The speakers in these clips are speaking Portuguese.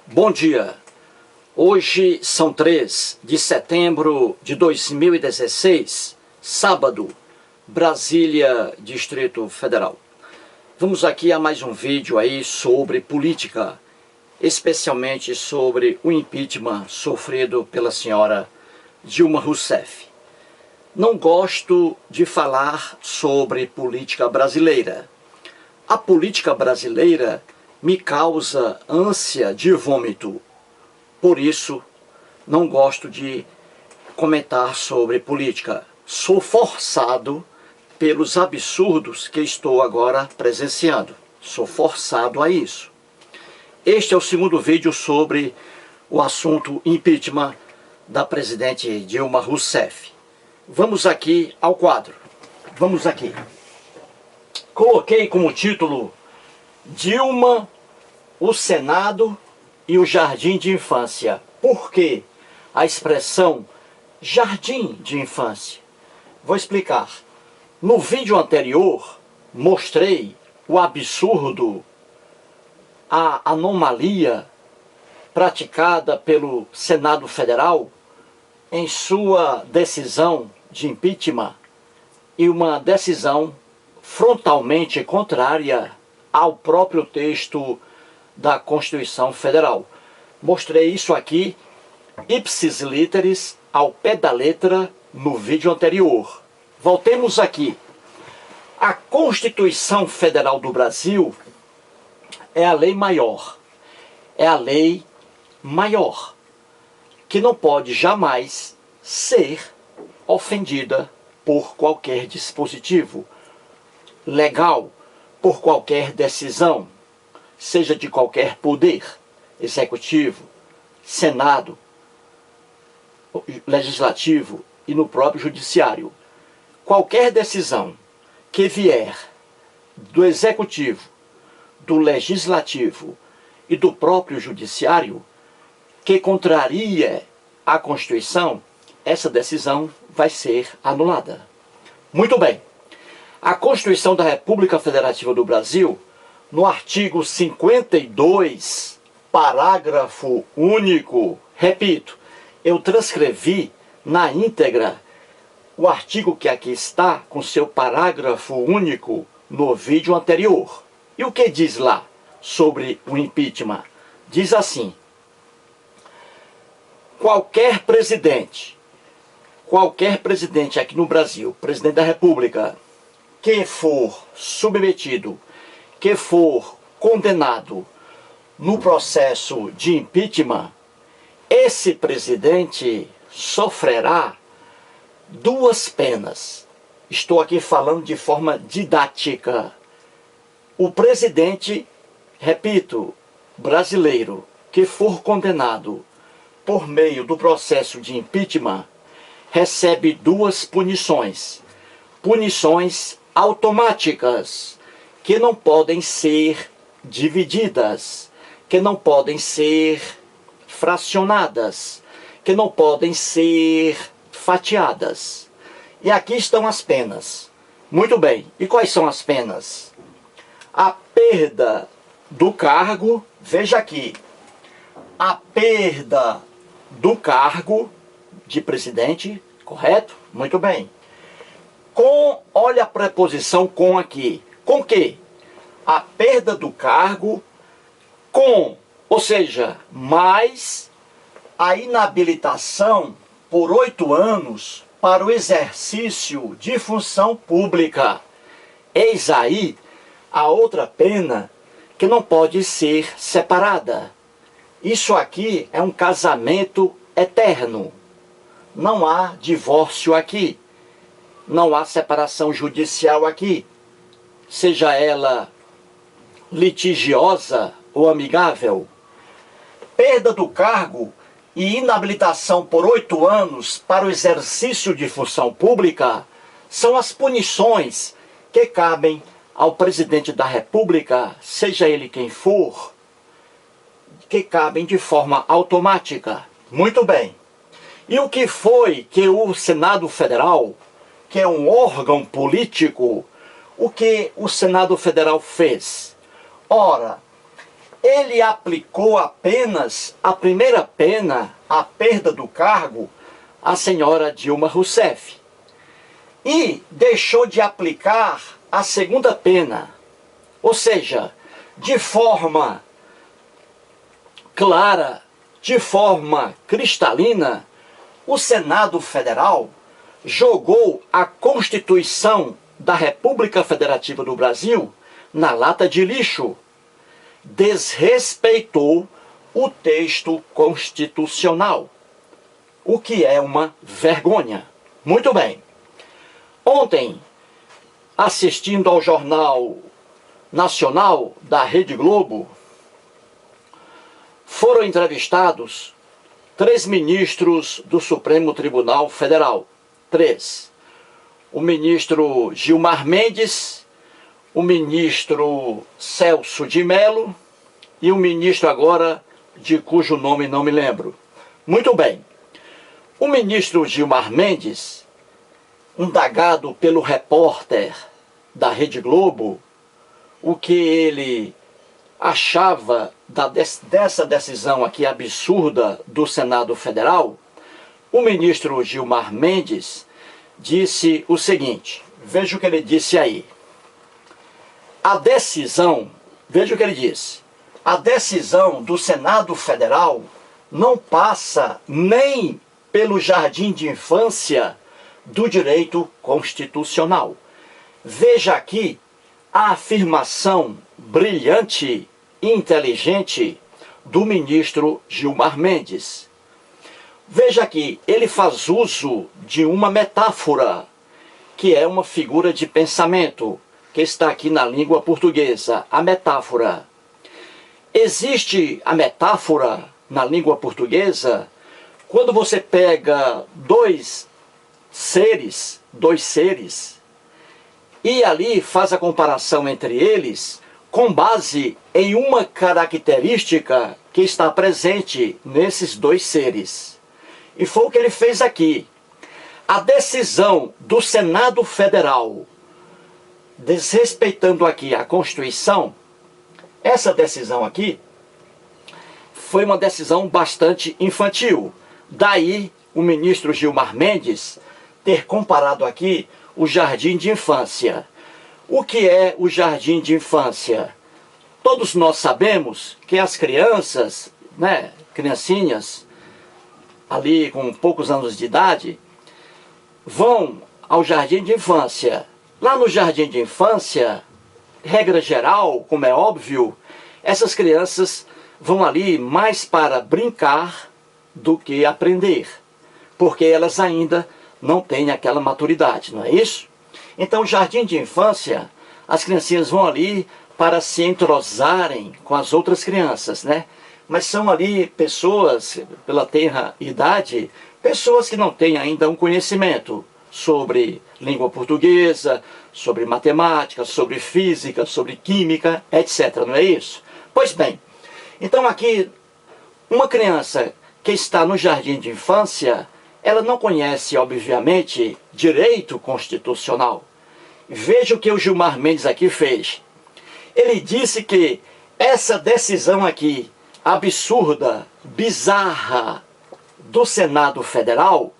Bom dia, hoje são 3 de setembro de 2016, sábado, Brasília, Distrito Federal. Vamos aqui a mais um vídeo aí sobre política, especialmente sobre o impeachment sofrido pela senhora Dilma Rousseff. Não gosto de falar sobre política brasileira. A política brasileira me causa ânsia de vômito. Por isso, não gosto de comentar sobre política. Sou forçado pelos absurdos que estou agora presenciando. Sou forçado a isso. Este é o segundo vídeo sobre o assunto impeachment da presidente Dilma Rousseff. Vamos aqui ao quadro. Vamos aqui. Coloquei como título Dilma, o Senado e o Jardim de Infância. Por que a expressão Jardim de Infância? Vou explicar. No vídeo anterior, mostrei o absurdo, a anomalia praticada pelo Senado Federal em sua decisão de impeachment e uma decisão frontalmente contrária ao próprio texto da Constituição Federal. Mostrei isso aqui, ipsis literis, ao pé da letra, no vídeo anterior. Voltemos aqui. A Constituição Federal do Brasil é a lei maior. É a lei maior, que não pode jamais ser ofendida por qualquer dispositivo legal, por qualquer decisão, seja de qualquer poder, executivo, senado, legislativo e no próprio judiciário. Qualquer decisão que vier do executivo, do legislativo e do próprio judiciário, que contraria a Constituição, essa decisão vai ser anulada. Muito bem. A Constituição da República Federativa do Brasil, no artigo 52, parágrafo único, repito, eu transcrevi na íntegra o artigo que aqui está, com seu parágrafo único, no vídeo anterior. E o que diz lá sobre o impeachment? Diz assim: qualquer presidente aqui no Brasil, presidente da República, que for submetido, que for condenado no processo de impeachment, esse presidente sofrerá duas penas. Estou aqui falando de forma didática. O presidente, repito, brasileiro, que for condenado por meio do processo de impeachment, recebe duas punições. Punições automáticas, que não podem ser divididas, que não podem ser fracionadas, que não podem ser fatiadas. E aqui estão as penas. Muito bem, e quais são as penas? A perda do cargo, veja aqui, a perda do cargo de presidente, correto? Muito bem. Olha a preposição com aqui. Com que? A perda do cargo com, ou seja, mais a inabilitação por 8 anos para o exercício de função pública. Eis aí a outra pena que não pode ser separada. Isso aqui é um casamento eterno. Não há divórcio aqui. Não há separação judicial aqui, seja ela litigiosa ou amigável. Perda do cargo e inabilitação por 8 anos para o exercício de função pública são as punições que cabem ao presidente da República, seja ele quem for, que cabem de forma automática. Muito bem. E o que foi que o Senado Federal, que é um órgão político, o que o Senado Federal fez? Ora, ele aplicou apenas a primeira pena, a perda do cargo, à senhora Dilma Rousseff. E deixou de aplicar a segunda pena. Ou seja, de forma clara, de forma cristalina, o Senado Federal jogou a Constituição da República Federativa do Brasil na lata de lixo. Desrespeitou o texto constitucional, o que é uma vergonha. Muito bem. Ontem, assistindo ao Jornal Nacional da Rede Globo, foram entrevistados 3 ministros do Supremo Tribunal Federal. 3. O ministro Gilmar Mendes, o ministro Celso de Mello e o ministro agora, de cujo nome não me lembro. Muito bem. O ministro Gilmar Mendes, indagado pelo repórter da Rede Globo, o que ele achava dessa decisão aqui absurda do Senado Federal, o ministro Gilmar Mendes disse o seguinte, veja o que ele disse aí. A decisão, veja o que ele disse, a decisão do Senado Federal não passa nem pelo jardim de infância do direito constitucional. Veja aqui a afirmação brilhante e inteligente do ministro Gilmar Mendes. Veja aqui, ele faz uso de uma metáfora, que é uma figura de pensamento, que está aqui na língua portuguesa, a metáfora. Existe a metáfora na língua portuguesa quando você pega dois seres, e ali faz a comparação entre eles com base em uma característica que está presente nesses 2 seres. E foi o que ele fez aqui. A decisão do Senado Federal, desrespeitando aqui a Constituição, essa decisão aqui foi uma decisão bastante infantil. Daí o ministro Gilmar Mendes ter comparado aqui o jardim de infância. O que é o jardim de infância? Todos nós sabemos que as crianças, criancinhas, ali com poucos anos de idade, vão ao jardim de infância. Lá no jardim de infância, regra geral, como é óbvio, essas crianças vão ali mais para brincar do que aprender, porque elas ainda não têm aquela maturidade, não é isso? Então, o jardim de infância, as criancinhas vão ali para se entrosarem com as outras crianças, né? Mas são ali pessoas, pela tenra idade, pessoas que não têm ainda um conhecimento sobre língua portuguesa, sobre matemática, sobre física, sobre química, etc. Não é isso? Pois bem, então aqui, uma criança que está no jardim de infância, ela não conhece, obviamente, direito constitucional. Veja o que o Gilmar Mendes aqui fez. Ele disse que essa decisão aqui, absurda, bizarra, do Senado Federal,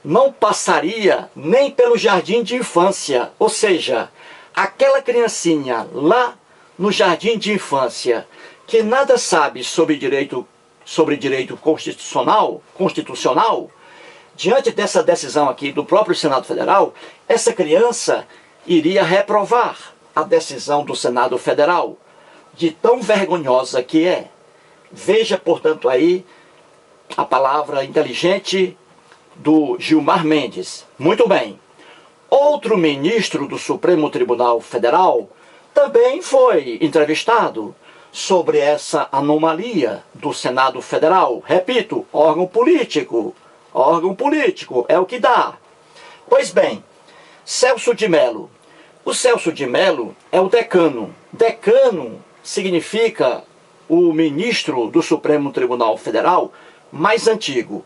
não passaria nem pelo jardim de infância. Ou seja, aquela criancinha lá no jardim de infância, que nada sabe sobre direito constitucional, diante dessa decisão aqui do próprio Senado Federal, essa criança iria reprovar a decisão do Senado Federal, de tão vergonhosa que é. Veja, portanto, aí a palavra inteligente do Gilmar Mendes. Muito bem. Outro ministro do Supremo Tribunal Federal também foi entrevistado sobre essa anomalia do Senado Federal. Repito, órgão político é o que dá. Pois bem, Celso de Mello. O Celso de Mello é o decano. Decano significa o ministro do Supremo Tribunal Federal mais antigo.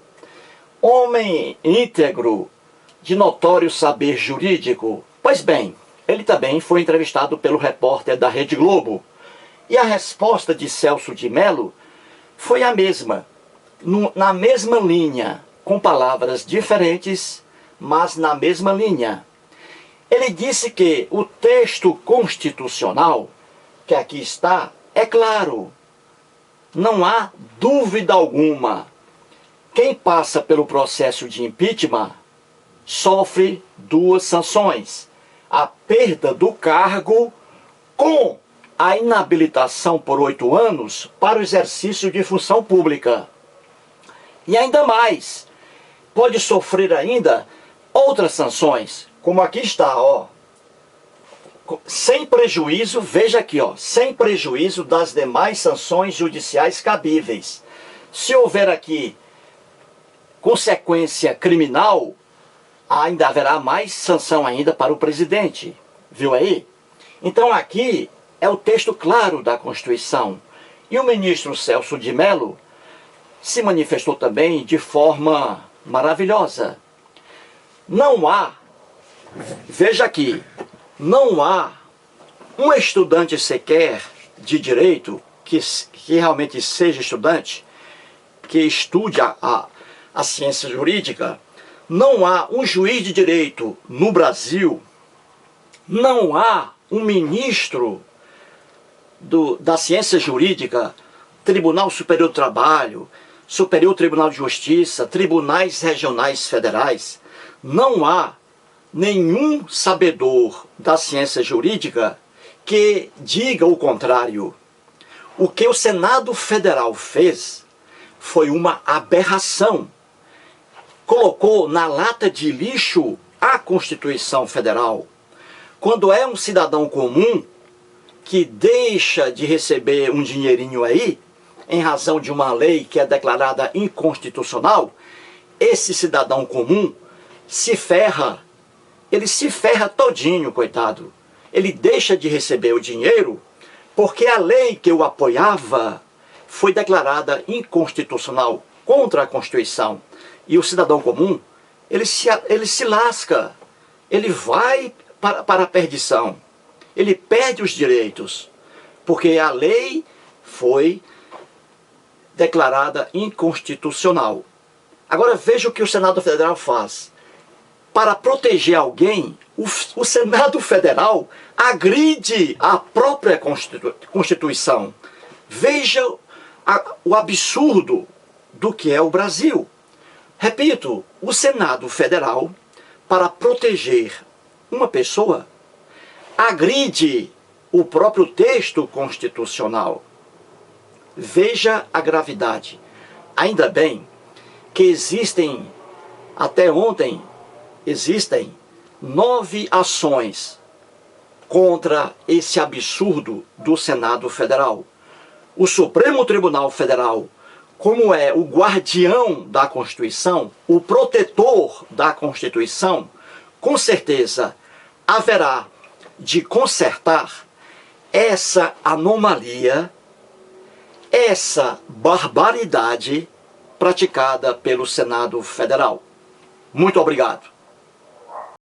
Homem íntegro, de notório saber jurídico. Pois bem, ele também foi entrevistado pelo repórter da Rede Globo. E a resposta de Celso de Mello foi a mesma, na mesma linha, com palavras diferentes, mas na mesma linha. Ele disse que o texto constitucional, que aqui está, é claro. Não há dúvida alguma. Quem passa pelo processo de impeachment sofre duas sanções: a perda do cargo com a inabilitação por 8 anos para o exercício de função pública. E ainda mais, pode sofrer ainda outras sanções, como aqui está, ó. Sem prejuízo, veja aqui, ó, sem prejuízo das demais sanções judiciais cabíveis. Se houver aqui consequência criminal, ainda haverá mais sanção ainda para o presidente. Viu aí? Então aqui é o texto claro da Constituição. E o ministro Celso de Mello se manifestou também de forma maravilhosa. Não há, veja aqui, não há um estudante sequer de direito que realmente seja estudante, que estude a ciência jurídica, não há um juiz de direito no Brasil, não há um ministro da ciência jurídica, Tribunal Superior do Trabalho, Superior Tribunal de Justiça, tribunais regionais federais, não há nenhum sabedor da ciência jurídica que diga o contrário. O que o Senado Federal fez foi uma aberração. Colocou na lata de lixo a Constituição Federal. Quando é um cidadão comum que deixa de receber um dinheirinho aí, em razão de uma lei que é declarada inconstitucional, esse cidadão comum se ferra. Ele se ferra todinho, coitado. Ele deixa de receber o dinheiro porque a lei que o apoiava foi declarada inconstitucional, contra a Constituição. E o cidadão comum, ele se lasca. Ele vai para a perdição. Ele perde os direitos, porque a lei foi declarada inconstitucional. Agora veja o que o Senado Federal faz. Para proteger alguém, o Senado Federal agride a própria Constituição. Veja o absurdo do que é o Brasil. Repito, o Senado Federal, para proteger uma pessoa, agride o próprio texto constitucional. Veja a gravidade. Ainda bem que existem, até ontem, 9 ações contra esse absurdo do Senado Federal. O Supremo Tribunal Federal, como é o guardião da Constituição, o protetor da Constituição, com certeza haverá de consertar essa anomalia, essa barbaridade praticada pelo Senado Federal. Muito obrigado.